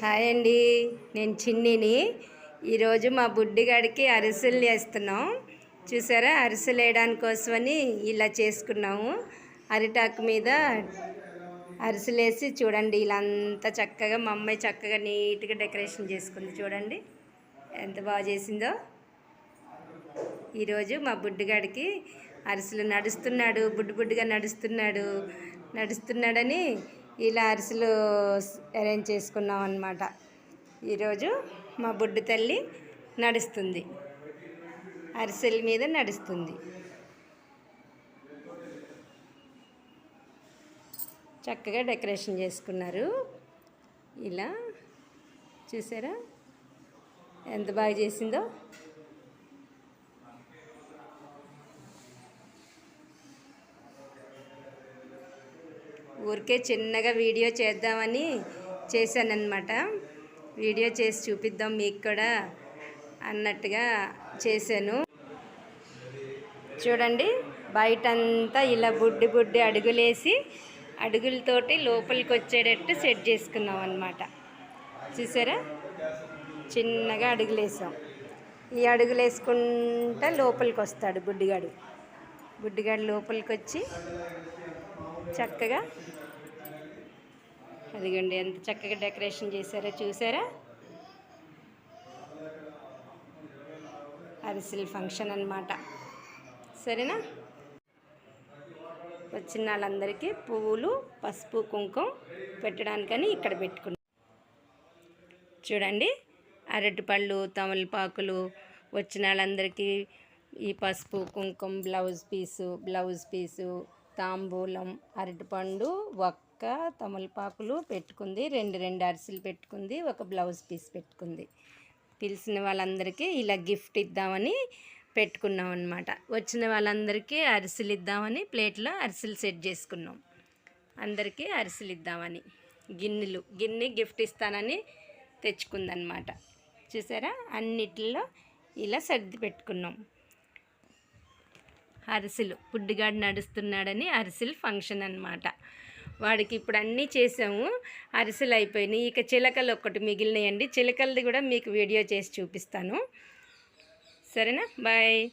Hi అండి, నేను చిన్నిని. ఈరోజు మా బుడ్డిగాడికి అరిసెలు వేస్తున్నాం. చూసారా, అరిసెలు వేయడానికి కోసమని ఇలా చేసుకున్నాము. అరిటాకు మీద అరిసెలు వేసి చూడండి, ఇలా అంతా చక్కగా మా అమ్మాయి చక్కగా నీట్గా డెకరేషన్ చేసుకుంది. చూడండి ఎంత బాగా చేసిందో. ఈరోజు మా బుడ్డిగాడికి అరిసెలు నడుస్తున్నాడు, బుడ్డిగా నడుస్తున్నాడని ఇలా అరిసెలు అరేంజ్ చేసుకున్నాం అన్నమాట. ఈరోజు మా బుడ్డి తల్లి నడుస్తుంది, అరిసెల మీద నడుస్తుంది. చక్కగా డెకరేషన్ చేసుకున్నారు. ఇలా చూసారా ఎంత బాగా చేసిందో. ఊరికే చిన్నగా వీడియో చేద్దామని చేశానన్నమాట. వీడియో చేసి చూపిద్దాం మీకు కూడా అన్నట్టుగా చేశాను. చూడండి, బయటంతా ఇలా బుడ్డి అడుగులేసి అడుగులతోటి లోపలికి వచ్చేటట్టు సెట్ చేసుకున్నాం అన్నమాట. చూసారా, చిన్నగా అడుగులేసాం. ఈ అడుగులు వేసుకుంటా లోపలికి వస్తాడు బుడ్డిగాడు లోపలికి వచ్చి చక్కగా, అదిగండి ఎంత చక్కగా డెకరేషన్ చేశారో చూసారా. అరిసెల ఫంక్షన్ అన్నమాట. సరేనా, వచ్చిన వాళ్ళందరికీ పువ్వులు, పసుపు, కుంకుమ పెట్టడానికని ఇక్కడ పెట్టుకున్నాం. చూడండి, అరటిపళ్ళు, తమలపాకులు వచ్చిన వాళ్ళందరికీ ఈ పసుపు, కుంకుమ, బ్లౌజ్ పీసు, తాంబూలం, అరటిపండు, ఒక్క తమలపాకులు పెట్టుకుంది. రెండు అరిసెలు పెట్టుకుంది, ఒక బ్లౌజ్ పీస్ పెట్టుకుంది. పిలిచిన వాళ్ళందరికీ ఇలా గిఫ్ట్ ఇద్దామని పెట్టుకున్నాం అన్నమాట. వచ్చిన వాళ్ళందరికీ అరిసెలు ఇద్దామని ప్లేట్లో అరిసెలు సెట్ చేసుకున్నాం. అందరికీ అరిసెలు ఇద్దామని గిన్నె గిఫ్ట్ ఇస్తానని తెచ్చుకుందన్నమాట. చూసారా, అన్నిటిలో ఇలా సర్ది పెట్టుకున్నాం. అరిసెలు బుడ్డిగాడు నడుస్తున్నాడని అరిసెలు ఫంక్షన్ అన్నమాట. వాడికి ఇప్పుడు అన్నీ చేసాము, అరిసెలు అయిపోయినాయి. ఇక చిలకలు ఒక్కటి మిగిలినాయండి. చిలకలది కూడా మీకు వీడియో చేసి చూపిస్తాను. సరేనా, బాయ్.